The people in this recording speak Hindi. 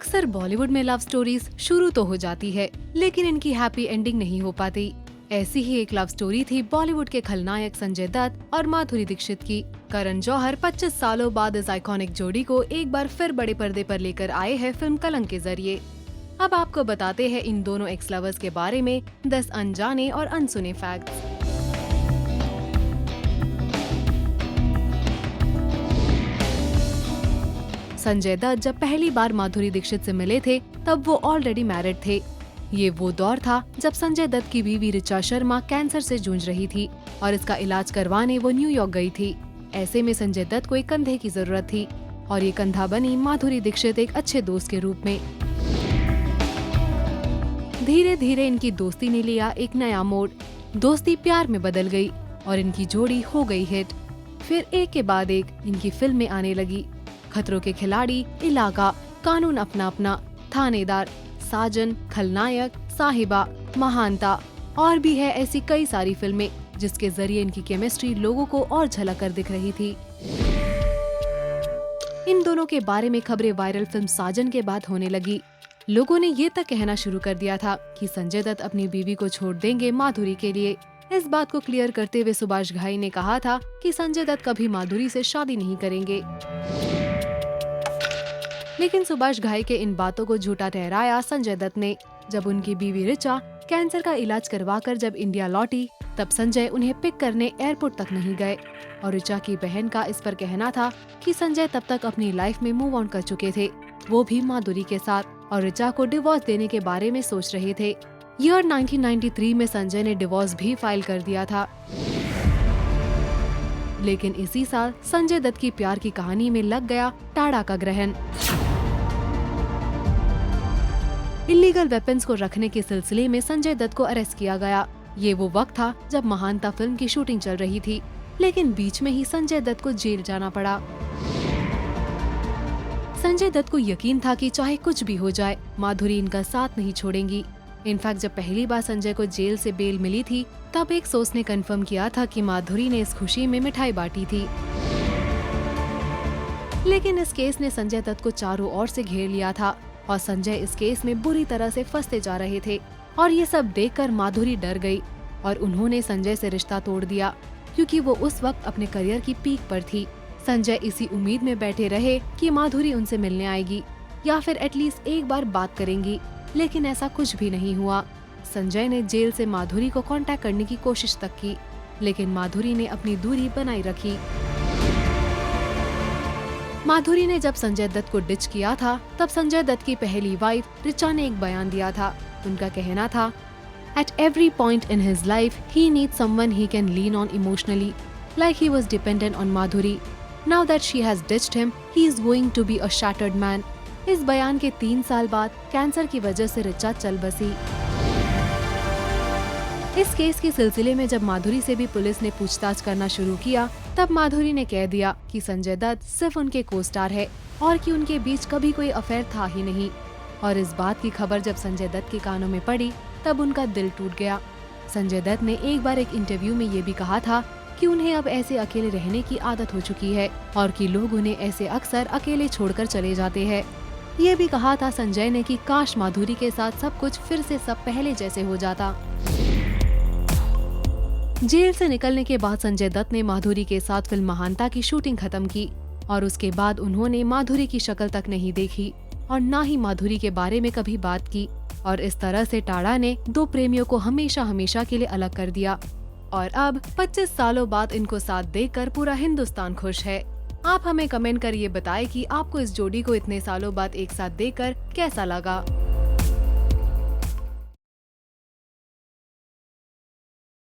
अक्सर बॉलीवुड में लव स्टोरीज शुरू तो हो जाती है, लेकिन इनकी हैप्पी एंडिंग नहीं हो पाती। ऐसी ही एक लव स्टोरी थी बॉलीवुड के खलनायक संजय दत्त और माधुरी दीक्षित की। करण जौहर 25 सालों बाद इस आइकॉनिक जोड़ी को एक बार फिर बड़े पर्दे पर लेकर आए हैं फिल्म कलंक के जरिए। अब आपको बताते हैं इन दोनों एक्स लवर्स के बारे में 10 अनजाने और अनसुने फैक्ट्स। संजय दत्त जब पहली बार माधुरी दीक्षित से मिले थे तब वो ऑलरेडी मैरिड थे। ये वो दौर था जब संजय दत्त की बीवी ऋचा शर्मा कैंसर से जूझ रही थी और इसका इलाज करवाने वो न्यूयॉर्क गई थी। ऐसे में संजय दत्त को एक कंधे की जरूरत थी और ये कंधा बनी माधुरी दीक्षित एक अच्छे दोस्त के रूप में। धीरे धीरे इनकी दोस्ती ने लिया एक नया मोड़। दोस्ती प्यार में बदल गई और इनकी जोड़ी हो गई हिट। फिर एक के बाद एक इनकी फिल्में आने लगी। खतरों के खिलाड़ी, इलाका, कानून अपना अपना, थानेदार, साजन, खलनायक, साहिबा, महानता और भी है ऐसी कई सारी फिल्में जिसके जरिए इनकी केमिस्ट्री लोगों को और झलक कर दिख रही थी। इन दोनों के बारे में खबरें वायरल फिल्म साजन के बाद होने लगी। लोगों ने ये तक कहना शुरू कर दिया था कि संजय दत्त अपनी बीवी को छोड़ देंगे माधुरी के लिए। इस बात को क्लियर करते हुए सुभाष घाई ने कहा था कि संजय दत्त कभी माधुरी से शादी नहीं करेंगे। लेकिन सुभाष घाई के इन बातों को झूठा ठहराया संजय दत्त ने। जब उनकी बीवी ऋचा कैंसर का इलाज करवाकर जब इंडिया लौटी तब संजय उन्हें पिक करने एयरपोर्ट तक नहीं गए और ऋचा की बहन का इस पर कहना था कि संजय तब तक अपनी लाइफ में मूव ऑन कर चुके थे, वो भी माधुरी के साथ, और ऋचा को डिवोर्स देने के बारे में सोच रहे थे। ईयर 1993 में संजय ने डिवोर्स भी फाइल कर दिया था। लेकिन इसी साल संजय दत्त की प्यार की कहानी में लग गया टाड़ा का ग्रहण। इलीगल वेपन्स को रखने के सिलसिले में संजय दत्त को अरेस्ट किया गया। ये वो वक्त था जब महानता फिल्म की शूटिंग चल रही थी, लेकिन बीच में ही संजय दत्त को जेल जाना पड़ा। संजय दत्त को यकीन था कि चाहे कुछ भी हो जाए माधुरी इनका साथ नहीं छोड़ेंगी। इनफैक्ट जब पहली बार संजय को जेल से बेल मिली थी तब एक सोर्स ने कंफर्म किया था कि माधुरी ने इस खुशी में मिठाई बांटी थी। लेकिन इस केस ने संजय दत्त को चारों ओर से घेर लिया था और संजय इस केस में बुरी तरह से फंसते जा रहे थे और ये सब देखकर माधुरी डर गई और उन्होंने संजय से रिश्ता तोड़ दिया क्योंकि वो उस वक्त अपने करियर की पीक पर थी। संजय इसी उम्मीद में बैठे रहे कि माधुरी उनसे मिलने आएगी या फिर एटलीस्ट एक बार बात करेंगी, लेकिन ऐसा कुछ भी नहीं हुआ। संजय ने जेल से माधुरी को कांटेक्ट करने की कोशिश तक की, लेकिन माधुरी ने अपनी दूरी बनाए रखी। माधुरी ने जब संजय दत्त को डिच किया था तब संजय दत्त की पहली वाइफ ऋचा ने एक बयान दिया था। उनका कहना था, At every point in his life, he needs someone he can lean on emotionally, like he was dependent on Madhuri. Now that she has ditched him, he is going to be a shattered man. इस बयान के 3 साल बाद कैंसर की वजह से ऋचा चल बसी। इस केस के सिलसिले में जब माधुरी से भी पुलिस ने पूछताछ करना शुरू किया तब माधुरी ने कह दिया कि संजय दत्त सिर्फ उनके को स्टार है और कि उनके बीच कभी कोई अफेयर था ही नहीं। और इस बात की खबर जब संजय दत्त के कानों में पड़ी तब उनका दिल टूट गया। संजय दत्त ने एक बार एक इंटरव्यू में ये भी कहा था कि उन्हें अब ऐसे अकेले रहने की आदत हो चुकी है और कि लोग उन्हें ऐसे अक्सर अकेले छोड़कर चले जाते हैं। ये भी कहा था संजय ने कि काश माधुरी के साथ सब कुछ फिर से सब पहले जैसे हो जाता। जेल से निकलने के बाद संजय दत्त ने माधुरी के साथ फिल्म महानता की शूटिंग खत्म की और उसके बाद उन्होंने माधुरी की शक्ल तक नहीं देखी और न ही माधुरी के बारे में कभी बात की और इस तरह से टाड़ा ने दो प्रेमियों को हमेशा हमेशा के लिए अलग कर दिया। और अब 25 सालों बाद इनको साथ देखकर पूरा हिंदुस्तान खुश है। आप हमें कमेंट कर ये बताएं कि आपको इस जोड़ी को इतने सालों बाद एक साथ देखकर कैसा लगा।